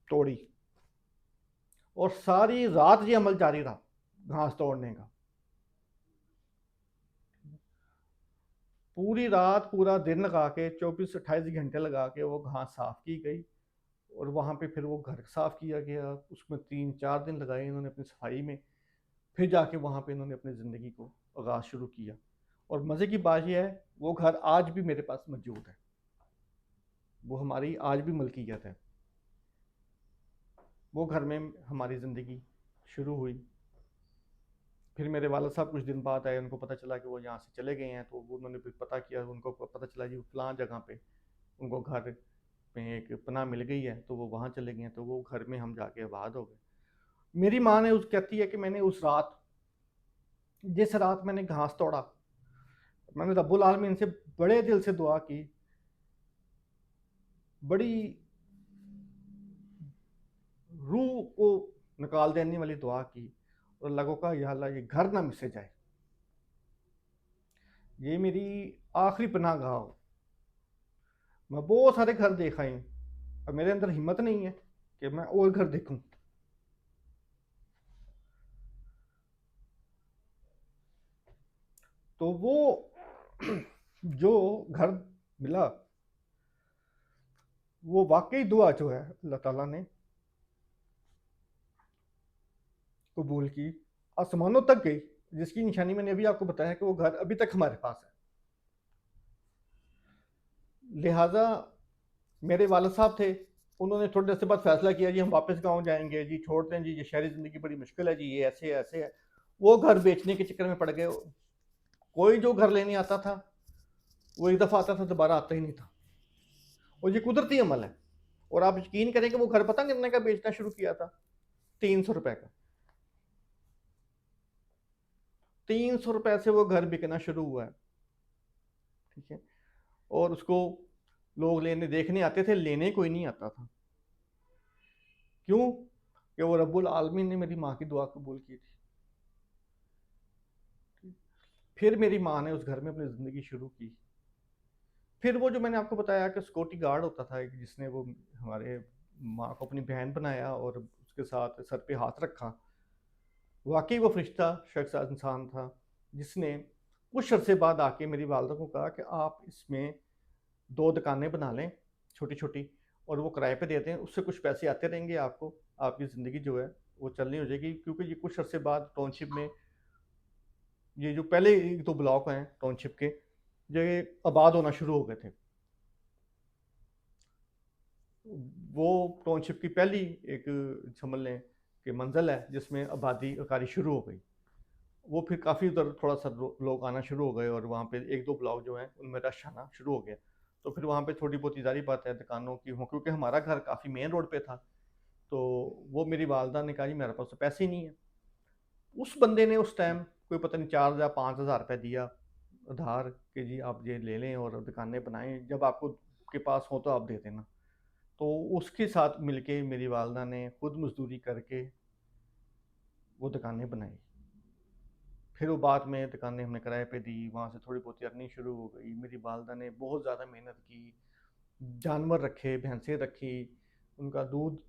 तोड़ी, और सारी रात ये अमल जारी रहा घास तोड़ने का। पूरी रात पूरा दिन लगा के 24-28 घंटे लगा के वो घास साफ की गई, और वहाँ पे फिर वो घर साफ किया गया। उसमें 3-4 दिन लगाए इन्होंने अपनी सफाई में, फिर जाके वहाँ पे इन्होंने अपनी ज़िंदगी को आगाज़ शुरू किया। और मज़े की बात यह है वो घर आज भी मेरे पास मौजूद है, वो हमारी आज भी मलकियत है। वो घर में हमारी ज़िंदगी शुरू हुई। फिर मेरे वालिद साहब कुछ दिन बाद आए, उनको पता चला कि वो यहाँ से चले गए हैं, तो उन्होंने फिर पता किया, उनको पता चला जी फलां जगह पे उनको घर में एक पनाह मिल गई है, तो वो वहाँ चले गए हैं। तो वो घर में हम जाके आबाद हो गए। मेरी माँ ने उस कहती है कि मैंने उस रात, जिस रात मैंने घास तोड़ा, मैंने रब्बुल आलमीन से बड़े दिल से दुआ की, बड़ी रूह को निकाल देने वाली दुआ की, और अल्लाह को कहा या अल्लाह ये घर ना मिसे जाए, ये मेरी आखिरी पनाह गाह हो। मैं बहुत सारे घर देखा ही, और मेरे अंदर हिम्मत नहीं है कि मैं और घर देखूं। तो वो जो घर मिला, वो वाकई दुआ जो है अल्लाह ताला ने कबूल की, आसमानों तक गई, जिसकी निशानी मैंने अभी आपको बताया कि वो घर अभी तक हमारे पास है। लिहाजा मेरे वालिद साहब थे, उन्होंने थोड़ी देर से बाद फैसला किया जी हम वापस गांव जाएंगे, जी छोड़ते हैं जी, ये शहरी ज़िंदगी बड़ी मुश्किल है जी, ये ऐसे है ऐसे है। वो घर बेचने के चक्कर में पड़ गए। कोई जो घर लेने आता था वो एक दफ़ा आता था, दोबारा आता ही नहीं था। और ये कुदरती अमल है। और आप यकीन करें कि वो घर पता कितने का बेचना शुरू किया था? 300 रुपए का। 300 रुपए से वो घर बिकना शुरू हुआ है। ठीक है। और उसको लोग लेने देखने आते थे, लेने कोई नहीं आता था। क्यों? कि वो रब्बुल आलमीन ने मेरी माँ की दुआ कबूल की थी। फिर मेरी माँ ने उस घर में अपनी ज़िंदगी शुरू की। फिर वो जो मैंने आपको बताया कि सिक्योरिटी गार्ड होता था एक, जिसने वो हमारे माँ को अपनी बहन बनाया और उसके साथ सर पे हाथ रखा, वाकई वो फरिश्ता शख्स इंसान था, जिसने कुछ अरसे बाद आके मेरी वालदा को कहा कि आप इसमें 2 दुकानें बना लें छोटी छोटी, और वो किराए पे देते हैं, उससे कुछ पैसे आते रहेंगे आपको, आपकी ज़िंदगी जो है वो चलनी हो जाएगी। क्योंकि ये कुछ अरसे बाद टाउनशिप में ये जो पहले 1-2 ब्लॉक हैं टाउनशिप के, ये आबाद होना शुरू हो गए थे। वो टाउनशिप की पहली एक समझ लें कि मंजिल है जिसमें आबादी अकारी शुरू हो गई। वो फिर काफ़ी उधर थोड़ा सा लोग आना शुरू हो गए, और वहाँ पे 1-2 ब्लॉक जो हैं उनमें रश आना शुरू हो गया। तो फिर वहाँ पे थोड़ी बहुत ज़ाहिर बात है दुकानों की हो, क्योंकि हमारा घर काफ़ी मेन रोड पे था। तो वो मेरी वालदा ने कहा जी मेरे पास तो पैसे ही नहीं है। उस बंदे ने उस टाइम कोई पता नहीं 4,000-5,000 रुपये दिया उधार कि जी आप ये ले लें और दुकानें बनाएं, जब आपको के पास हो तो आप दे देना। तो उसके साथ मिलके मेरी वालदा ने खुद मजदूरी करके वो दुकानें बनाई। फिर वो बाद में दुकानें हमने किराए पे दी, वहाँ से थोड़ी बहुत अर्निंग शुरू हो गई। मेरी वालदा ने बहुत ज़्यादा मेहनत की, जानवर रखे, भैंसें रखी, उनका दूध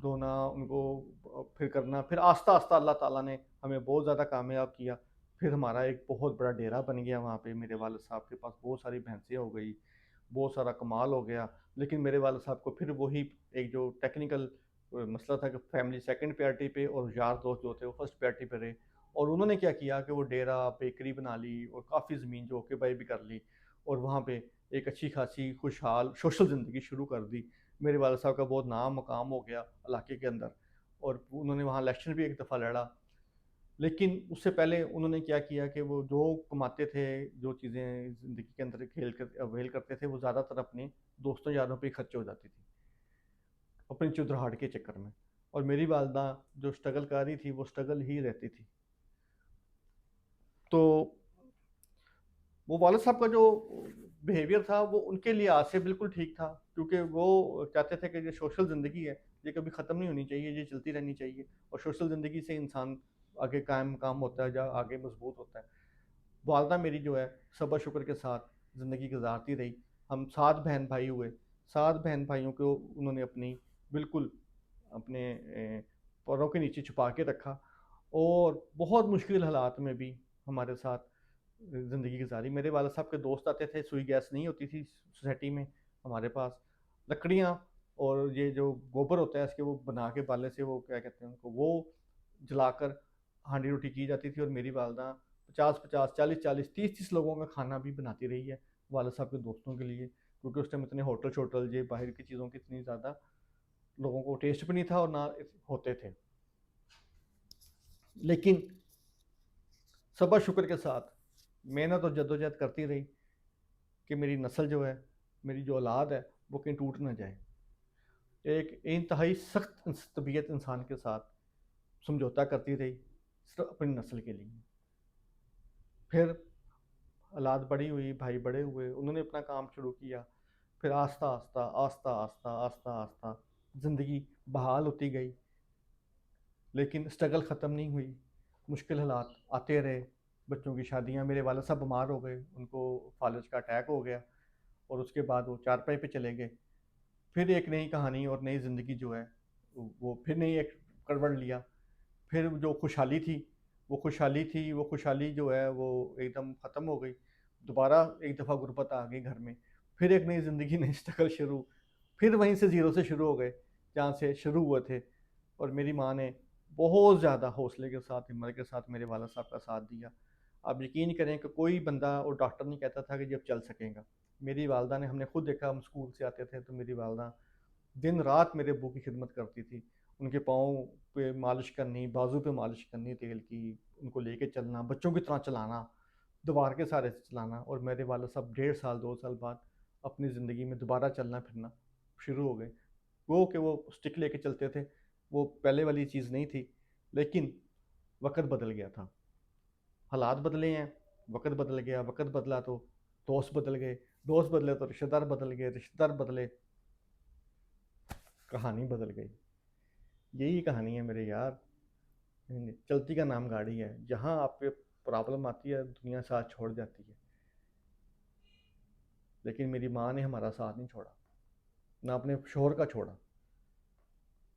दोना, उनको फिर करना, फिर आस्ता आस्ता अल्लाह ताला ने हमें बहुत ज़्यादा कामयाब किया। फिर हमारा एक बहुत बड़ा डेरा बन गया वहाँ पे, मेरे वालिद साहब के पास बहुत सारी भैंसें हो गई, बहुत सारा कमाल हो गया। लेकिन मेरे वालिद साहब को फिर वही एक जो टेक्निकल मसला था कि फैमिली सेकंड प्रायोरिटी पे और यार दोस्त जो थे वो फर्स्ट प्रायोरिटी पे रहे। और उन्होंने क्या किया कि वो डेरा बेकरी बना ली और काफ़ी ज़मीन जो ऑक्यूपाई भी कर ली, और वहाँ पे एक अच्छी खासी खुशहाल सोशल ज़िंदगी शुरू कर दी। मेरे वालिद साहब का बहुत नाम मकाम हो गया इलाके के अंदर, और उन्होंने वहाँ इलेक्शन भी एक दफ़ा लड़ा। लेकिन उससे पहले उन्होंने क्या किया कि वो जो कमाते थे, जो चीज़ें ज़िंदगी के अंदर खेल कर अवेल करते थे, वो ज़्यादातर अपने दोस्तों यारों पे ही खर्च हो जाती थी, अपनी चुदराहट के चक्कर में। और मेरी वालदा जो स्ट्रगल कर रही थी वो स्ट्रगल ही रहती थी। तो वो वालिद साहब का जो बिहेवियर था वो उनके लिए आज से बिल्कुल ठीक था, क्योंकि वो चाहते थे कि ये सोशल ज़िंदगी है, ये कभी ख़त्म नहीं होनी चाहिए, ये चलती रहनी चाहिए, और सोशल ज़िंदगी से इंसान आगे कायम मकाम होता है, या आगे मजबूत होता है। वालदा मेरी जो है सब्र शुक्र के साथ ज़िंदगी गुजारती रही। हम 7 बहन भाई हुए। 7 बहन भाइयों को उन्होंने अपनी बिल्कुल अपने पैरों के नीचे छुपा के रखा, और बहुत मुश्किल हालात में भी हमारे साथ ज़िंदगी गुजारी। मेरे वाला साहब के दोस्त आते थे, सुई गैस नहीं होती थी सोसाइटी में हमारे पास, लकड़ियाँ और ये जो गोबर होता है इसके वो बना के बाले से, वो क्या कहते हैं उनको, वो जलाकर हांडी रोटी की जाती थी। और मेरी वालदा 50-50, 40-40, 30-30 लोगों का खाना भी बनाती रही है वालिद साहब के दोस्तों के लिए, क्योंकि उस टाइम इतने होटल शोटल ये बाहर की चीज़ों की इतनी ज़्यादा लोगों को टेस्ट भी नहीं था और ना होते थे। लेकिन सब्र शुक्र के साथ मेहनत और जद्दोजहद करती रही कि मेरी नस्ल जो है, मेरी जो औलाद है, वो कहीं टूट ना जाए। एक इंतहाई सख्त तबीयत इंसान के साथ समझौता करती रही सिर्फ अपनी नस्ल के लिए। फिर औलाद बड़ी हुई, भाई बड़े हुए, उन्होंने अपना काम शुरू किया। फिर आस्ता आस्ता आस्ता आस्ता आस्ता आस्ता ज़िंदगी बहाल होती गई, लेकिन स्ट्रगल ख़त्म नहीं हुई। मुश्किल हालात आते रहे, बच्चों की शादियाँ, मेरे वालिद साहब बीमार हो गए, उनको फालिज का अटैक हो गया, और उसके बाद वो चारपाई पे चले गए। फिर एक नई कहानी और नई ज़िंदगी जो है वो फिर नई एक करवट लिया। फिर जो खुशहाली थी वो खुशहाली जो है वो एकदम ख़त्म हो गई। दोबारा एक दफ़ा गुर्बत आ गई घर में, फिर एक नई ज़िंदगी, नई स्ट्रगल शुरू। फिर वहीं से ज़ीरो से शुरू हो गए जहाँ से शुरू हुए थे। और मेरी माँ ने बहुत ज़्यादा हौसले के साथ, हिम्मत के साथ मेरे वाला साहब का साथ दिया। आप यकीन करें कि कोई बंदा और डॉक्टर नहीं कहता था कि जब चल सकेगा। मेरी वालदा ने, हमने खुद देखा, हम स्कूल से आते थे तो मेरी वालदा दिन रात मेरे अब्बू की खिदमत करती थी। उनके पाँव पे मालिश करनी, बाजू पे मालिश करनी तेल की, उनको लेके चलना, बच्चों की तरह चलाना। दीवार के सहारे से चलाना, और मेरे वाले साहब 1.5 साल 2 साल बाद अपनी ज़िंदगी में दोबारा चलना फिरना शुरू हो गए। वो कि वो स्टिक लेके चलते थे, वो पहले वाली चीज़ नहीं थी, लेकिन वक़्त बदल गया था, हालात बदले हैं, वक़्त बदल गया, वक़्त बदला तो दोस्त बदल गए, दोस्त बदले तो रिश्तेदार बदल गए, रिश्तेदार बदले, कहानी बदल गई। यही कहानी है मेरे यार। चलती का नाम गाड़ी है, जहाँ आप पे प्रॉब्लम आती है दुनिया साथ छोड़ जाती है, लेकिन मेरी माँ ने हमारा साथ नहीं छोड़ा, ना अपने शोहर का छोड़ा,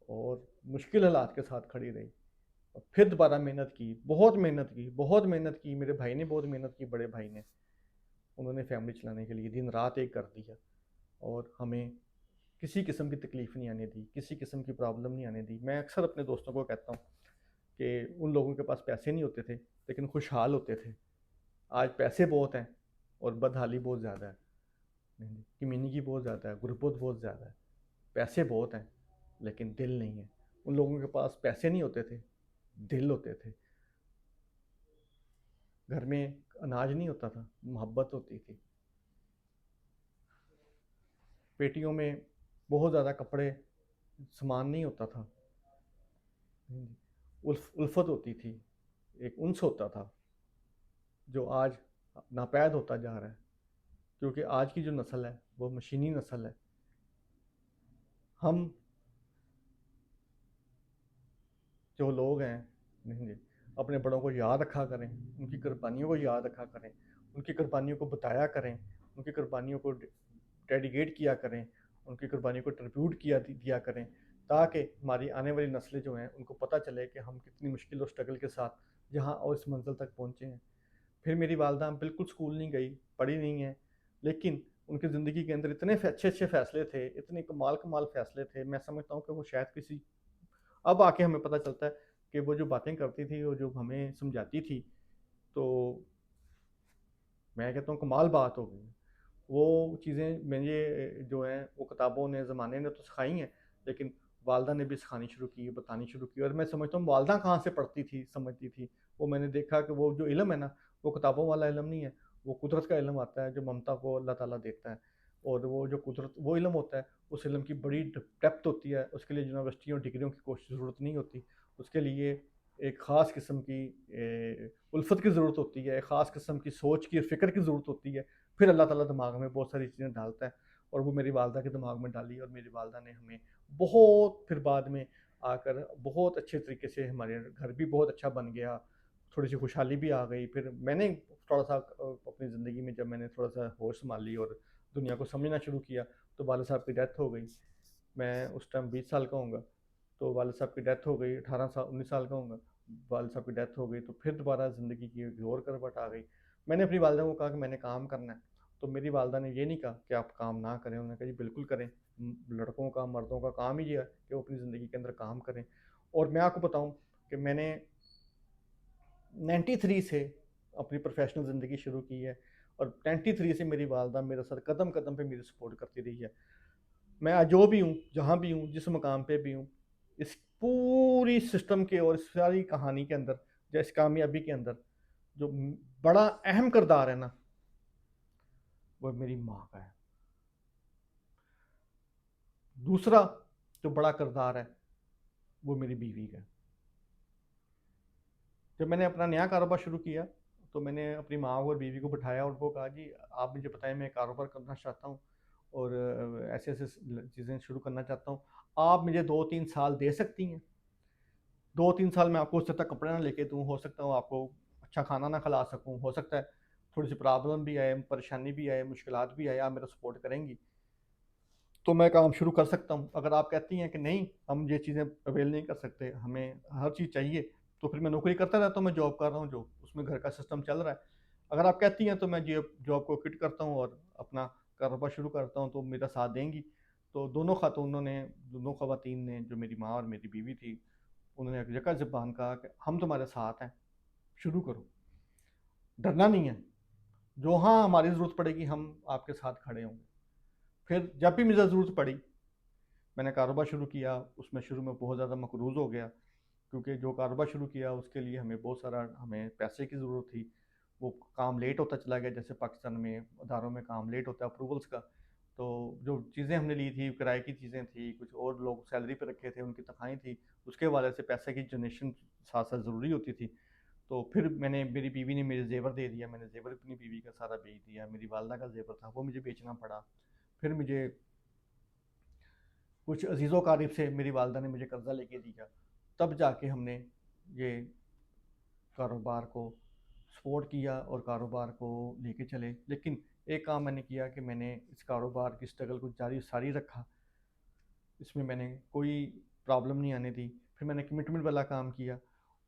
और मुश्किल हालात के साथ खड़ी रही, और फिर दोबारा मेहनत की, बहुत मेहनत की, बहुत मेहनत की। मेरे भाई ने बहुत मेहनत की, बड़े भाई ने, उन्होंने फैमिली चलाने के लिए दिन रात एक कर दिया, और हमें किसी किस्म की तकलीफ़ नहीं आने दी, किसी किस्म की प्रॉब्लम नहीं आने दी। मैं अक्सर अपने दोस्तों को कहता हूँ कि उन लोगों के पास पैसे नहीं होते थे लेकिन खुशहाल होते थे। आज पैसे बहुत हैं और बदहाली बहुत ज़्यादा है, कमीनी बहुत ज़्यादा है, गुर्बत बहुत ज़्यादा है। पैसे बहुत हैं लेकिन दिल नहीं है। उन लोगों के पास पैसे नहीं होते थे, दिल होते थे। घर में अनाज नहीं होता था, मोहब्बत होती थी। पेटियों में बहुत ज़्यादा कपड़े, सामान नहीं होता था। उल्फत होती थी, एक उन्स होता था, जो आज नापैद होता जा रहा है, क्योंकि आज की जो नस्ल है वो मशीनी नस्ल है। हम जो लोग हैं, नहीं, अपने बड़ों को याद रखा करें, उनकी कुर्बानियों को याद रखा करें, उनकी कुर्बानियों को बताया करें, उनकी कुर्बानियों को डेडिकेट किया करें, उनकी कुर्बानियों को ट्रिब्यूट दिया करें, ताकि हमारी आने वाली नस्लें जो हैं उनको पता चले कि हम कितनी मुश्किल और स्ट्रगल के साथ जहाँ और इस मंजिल तक पहुँचे हैं। फिर मेरी वालदा बिल्कुल स्कूल नहीं गई, पढ़ी नहीं है, लेकिन उनकी ज़िंदगी के अंदर इतने अच्छे अच्छे फ़ैसले थे, इतने कमाल कमाल फ़ैसले थे। मैं समझता हूँ कि वो शायद किसी, अब आके हमें पता चलता है कि वो जो बातें करती थी, वो जो हमें समझाती थी, तो मैं कहता हूँ कमाल बात हो गई। वो चीज़ें मुझे जो हैं वो किताबों ने, ज़माने ने तो सिखाई हैं, लेकिन वालदा ने भी सिखानी शुरू की, बतानी शुरू की, और मैं समझता हूँ वालदा कहाँ से पढ़ती थी, समझती थी। वो मैंने देखा कि वो जो इल्म है ना, वो किताबों वाला इल्म नहीं है, वो कुदरत का इल्म आता है जो ममता को अल्लाह ताला देता है। और वो जो कुदरत, वो इल्म होता है, उस इल्म की बड़ी डेप्थ होती है, उसके लिए यूनिवर्सिटियों डिग्रियों की कोई ज़रूरत नहीं होती। उसके लिए एक ख़ास किस्म की उल्फत की ज़रूरत होती है, एक ख़ास किस्म की सोच की, फ़िक्र की ज़रूरत होती है। फिर अल्लाह ताला दिमाग में बहुत सारी चीज़ें डालता है, और वो मेरी वालदा के दिमाग में डाली, और मेरी वालदा ने हमें बहुत, फिर बाद में आकर बहुत अच्छे तरीके से, हमारे घर भी बहुत अच्छा बन गया, थोड़ी सी खुशहाली भी आ गई। फिर मैंने थोड़ा सा अपनी ज़िंदगी में जब मैंने थोड़ा सा होश संभाली और दुनिया को समझना शुरू किया, तो वाले साहब की डेथ हो गई। मैं उस टाइम 20 साल का हूँगा, तो वाले साहब की डेथ हो गई, 18 साल 19 साल का हूँगा, वाले साहब की डेथ हो गई, तो फिर दोबारा ज़िंदगी की एक और करवट आ गई। मैंने अपनी वालदा को कहा कि मैंने काम करना है, तो मेरी वालदा ने ये नहीं कहा कि आप काम ना करें, उन्होंने कहा जी बिल्कुल करें। लड़कों का, मर्दों का काम ही ये है कि वो अपनी ज़िंदगी के अंदर काम करें। और मैं आपको बताऊँ कि मैंने 93 से अपनी प्रोफेशनल ज़िंदगी शुरू की है, और 93 से मेरी वालदा मेरे साथ कदम कदम पे मेरी सपोर्ट करती रही है। मैं आज जो भी हूँ, जहाँ भी हूँ, जिस मकाम पे भी हूँ, इस पूरी सिस्टम के और इस सारी कहानी के अंदर, या इस कामयाबी के अंदर, जो बड़ा अहम किरदार है ना, वो मेरी माँ का है। दूसरा जो बड़ा किरदार है, वो मेरी बीवी का है। जब मैंने अपना नया कारोबार शुरू किया, तो मैंने अपनी माँ और बीवी को बिठाया और उनको कहा जी आप मुझे बताएं, मैं कारोबार करना चाहता हूँ, और ऐसे ऐसे चीज़ें शुरू करना चाहता हूँ, आप मुझे 2-3 साल दे सकती हैं? 2-3 साल में आपको उससे तक कपड़े ना लेके दूँ, हो सकता है आपको अच्छा खाना ना खिला सकूँ, हो सकता है थोड़ी सी प्रॉब्लम भी आए, परेशानी भी आए, मुश्किलात भी आए, आप मेरा सपोर्ट करेंगी तो मैं काम शुरू कर सकता हूँ। अगर आप कहती हैं कि नहीं, हम ये चीज़ें अवेल नहीं कर सकते, हमें हर चीज़ चाहिए, तो फिर मैं नौकरी करता रहता हूँ, मैं जॉब कर रहा हूँ जो, उसमें घर का सिस्टम चल रहा है। अगर आप कहती हैं तो मैं ये जॉब को क्विट करता हूँ और अपना कारोबार शुरू करता हूँ, तो मेरा साथ देंगी। तो दोनों खातूनों ने, दोनों ख़वातीन ने, जो मेरी माँ और मेरी बीवी थी, उन्होंने एक यका ज़बान कहा कि हम तुम्हारे साथ हैं, शुरू करो, डरना नहीं है, जो हाँ हमारी ज़रूरत पड़ेगी हम आपके साथ खड़े होंगे। फिर जब भी मुझे ज़रूरत पड़ी, मैंने कारोबार शुरू किया। उसमें शुरू में बहुत ज़्यादा मकरूज़ हो गया, क्योंकि जो कारोबार शुरू किया उसके लिए हमें बहुत सारा, हमें पैसे की ज़रूरत थी। वो काम लेट होता चला गया, जैसे पाकिस्तान में अदारों में काम लेट होता है अप्रूवल्स का। तो जो चीज़ें हमने ली थी, किराए की चीज़ें थी, कुछ और लोग सैलरी पे रखे थे, उनकी तनख्वाहें थी, उसके हवाले से पैसे की जनरेशन साथ साथ ज़रूरी होती थी। तो फिर मेरी बीवी ने मुझे ज़ेवर दे दिया, मैंने ज़ेवर अपनी बीवी का सारा बेच दिया, मेरी वालदा का ज़ेवर था वो मुझे बेचना पड़ा। फिर मुझे कुछ अजीज़ो क़ारिब से मेरी वालदा ने मुझे कर्ज़ा लेके दिया, तब जाके हमने ये कारोबार को सपोर्ट किया और कारोबार को लेके चले। लेकिन एक काम मैंने किया कि मैंने इस कारोबार की स्ट्रगल को जारी रखा, इसमें मैंने कोई प्रॉब्लम नहीं आने दी। फिर मैंने कमिटमेंट वाला काम किया,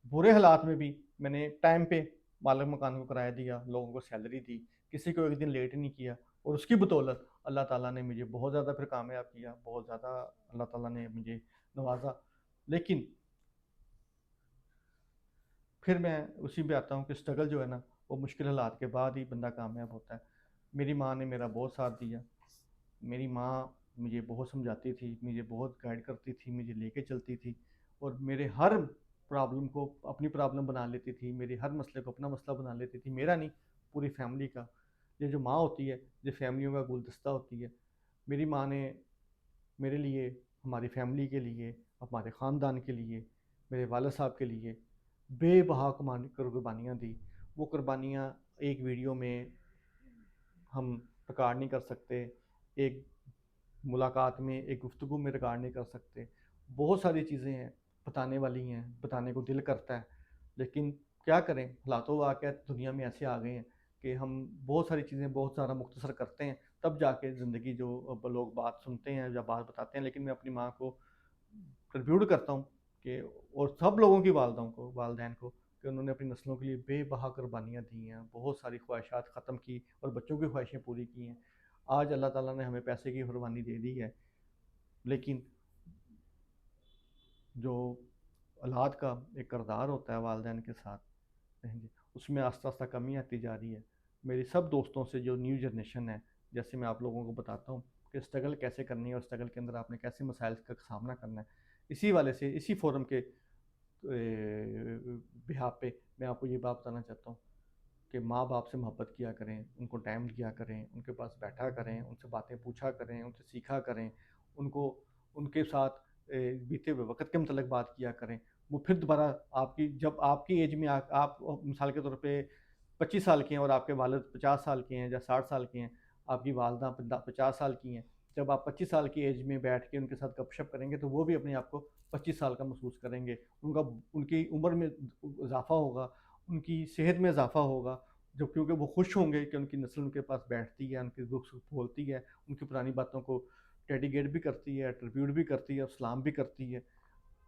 बुरे हालात में भी मैंने टाइम पे मालिक मकान को किराया दिया, लोगों को सैलरी दी, किसी को एक दिन लेट नहीं किया। और उसकी बदौलत अल्लाह ताला ने मुझे बहुत ज़्यादा फिर कामयाब किया, बहुत ज़्यादा अल्लाह ताला ने मुझे नवाजा। लेकिन फिर मैं उसी पे आता हूँ कि स्ट्रगल जो है ना, वो मुश्किल हालात के बाद ही बंदा कामयाब होता है। मेरी माँ ने मेरा बहुत साथ दिया, मेरी माँ मुझे बहुत समझाती थी, मुझे बहुत गाइड करती थी, मुझे लेके चलती थी और मेरे हर प्रॉब्लम को अपनी प्रॉब्लम बना लेती थी, मेरे हर मसले को अपना मसला बना लेती थी, मेरा नहीं, पूरी फैमिली का। ये जो माँ होती है, ये फैमिलियों का गुलदस्ता होती है। मेरी माँ ने मेरे लिए, हमारी फैमिली के लिए, हमारे ख़ानदान के लिए, मेरे वालिद साहब के लिए बेबहा कुर्बानियाँ दी। वो कुर्बानियाँ एक वीडियो में हम रिकॉर्ड नहीं कर सकते, एक मुलाकात में, एक गुफ्तगू में रिकॉर्ड नहीं कर सकते। बहुत सारी चीज़ें हैं, बताने वाली हैं, बताने को दिल करता है, लेकिन क्या करें, हालातों वाक़यात दुनिया में ऐसे आ गए हैं कि हम बहुत सारी चीज़ें बहुत ज़्यादा मुख्तसर करते हैं, तब जाके ज़िंदगी जो अब लोग बात सुनते हैं या बात बताते हैं। लेकिन मैं अपनी माँ को ट्रिब्यूट करता हूँ कि, और सब लोगों की वालदाओं को, वालदैन को, कि उन्होंने अपनी नस्लों के लिए बेबहा कुर्बानियाँ दी हैं, बहुत सारी ख्वाहिशात ख़त्म की और बच्चों की ख्वाहिशें पूरी की हैं। आज अल्लाह ताला ने हमें पैसे की कुर्बानी दे दी है, लेकिन जो औलाद का एक किरदार होता है वालदैन के साथ, रहेंगे, उसमें आस्ता आस्ता कमी आती जा रही है। मेरी सब दोस्तों से जो न्यू जनरेशन है, जैसे मैं आप लोगों को बताता हूँ कि स्ट्रगल कैसे करनी है और स्ट्रगल के अंदर आपने कैसे मसाइल का सामना करना है, इसी वाले से, इसी फोरम के बिहाफ पे मैं आपको ये बात बताना चाहता हूँ कि माँ बाप से मोहब्बत किया करें, उनको टाइम दिया करें, उनके पास बैठा करें, उनसे बातें पूछा करें, उनसे सीखा करें, उनको उनके साथ बीते हुए वक़्त के मतलब बात किया करें। वो फिर दोबारा आपकी, जब आपकी एज में आप मिसाल के तौर पे 25 साल के हैं और आपके वालिद 50 साल के हैं या 60 साल के हैं, आपकी वालदा 50 साल की हैं। जब आप 25 साल की एज में बैठ के उनके साथ गपशप करेंगे तो वो भी अपने आप को 25 साल का महसूस करेंगे। उनका उनकी उम्र में इज़ाफ़ा होगा, उनकी सेहत में इज़ाफ़ा होगा, जब क्योंकि वो खुश होंगे कि उनकी नस्ल उनके पास बैठती है, उनकी दुख-सुख बोलती है, उनकी पुरानी बातों को डेडिकेट भी करती है, ट्रिब्यूट भी करती है, सलाम भी करती है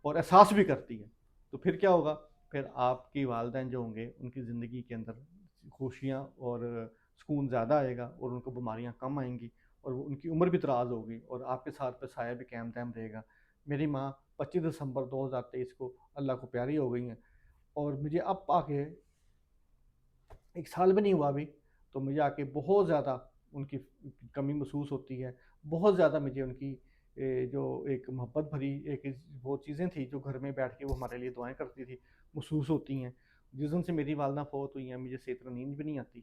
और एहसास भी करती है। तो फिर क्या होगा? फिर आपकी वालदैन जो होंगे, उनकी ज़िंदगी के अंदर खुशियाँ और सुकून ज़्यादा आएगा और उनको बीमारियाँ कम आएँगी और वो उनकी उम्र भी दराज़ होगी और आपके साथ पे साया भी कायम दायम रहेगा। मेरी माँ 25 दिसंबर 2023 को अल्लाह को प्यारी हो गई हैं और मुझे अब आके 1 साल भी नहीं हुआ अभी, तो मुझे आके बहुत ज़्यादा उनकी कमी महसूस होती है। बहुत ज़्यादा मुझे उनकी जो एक मोहब्बत भरी एक वो चीज़ें थी जो घर में बैठ के वो हमारे लिए दुआएँ करती थी, महसूस होती हैं। जिस दिन से मेरी वालदा फ़ौत हुई हैं, मुझे सही तरह नींद भी नहीं आती,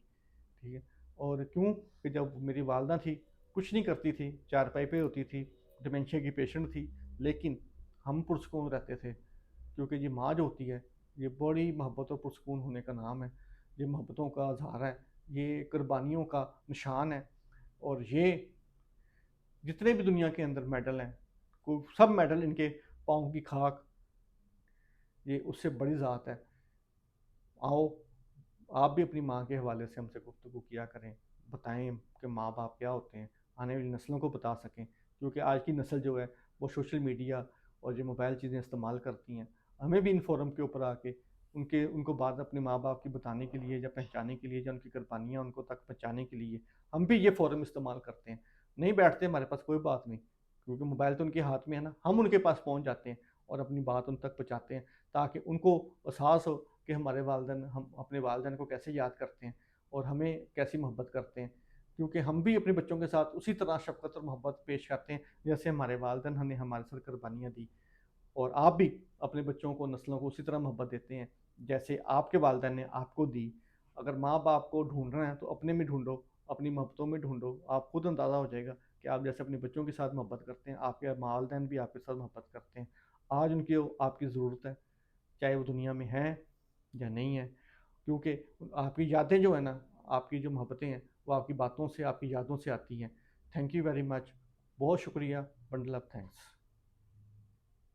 ठीक है? और क्यों? कि जब मेरी वालदा थी, कुछ नहीं करती थी, चारपाई पे होती थी, डिमेंशिया की पेशेंट थी, लेकिन हम पुरसुकून रहते थे। क्योंकि ये माँ जो होती है, ये बड़ी मोहब्बत और पुरसुकून होने का नाम है। ये मोहब्बतों का इज़हार है, ये कुर्बानियों का निशान है और ये जितने भी दुनिया के अंदर मेडल हैं, को सब मेडल इनके पाँव की खाक, ये उससे बड़ी ज़ात है। आओ, आप भी अपनी माँ के हवाले से हमसे गुफ्तगू किया करें, बताएँ कि माँ-बाप क्या होते हैं, आने वाली नस्लों को बता सकें। क्योंकि आज की नस्ल जो है, वो सोशल मीडिया और ये मोबाइल चीज़ें इस्तेमाल करती हैं। हमें भी इन फोरम के ऊपर आके उनको बात अपने माँ-बाप की बताने के लिए या पहुँचाने के लिए या उनकी कुर्बानियाँ उनको तक पहुँचाने के लिए, हम भी ये फोरम इस्तेमाल करते हैं। नहीं बैठते हमारे पास कोई बात नहीं, क्योंकि मोबाइल तो उनके हाथ में है ना, हम उनके पास पहुँच जाते हैं और अपनी बात उन तक पहुँचाते हैं, ताकि उनको एहसास हो कि हमारे वालिदैन, हम अपने वालिदैन को कैसे याद करते हैं और हमें कैसी मोहब्बत करते हैं। क्योंकि हम भी अपने बच्चों के साथ उसी तरह शफ़क़त और मोहब्बत पेश करते हैं, जैसे हमारे वालिदैन ने हमारे साथ कुर्बानियाँ दी। और आप भी अपने बच्चों को, नस्लों को उसी तरह मोहब्बत देते हैं, जैसे आपके वालिदैन ने आपको दी। अगर माँ बाप को ढूंढना है तो अपने में ढूंढो, अपनी मोहब्बतों में ढूंढो। आप खुद अंदाज़ा हो जाएगा कि आप जैसे अपने बच्चों के साथ मोहब्बत करते हैं, आपके वालिदैन भी आपके साथ मोहब्बत करते हैं। आज उनकी आपकी ज़रूरत है, चाहे वो दुनिया में हैं या नहीं है, क्योंकि आपकी यादें जो है ना, आपकी जो मोहब्बतें हैं, वो आपकी बातों से, आपकी यादों से आती हैं। Thank you very much. बहुत शुक्रिया। Bundle of thanks.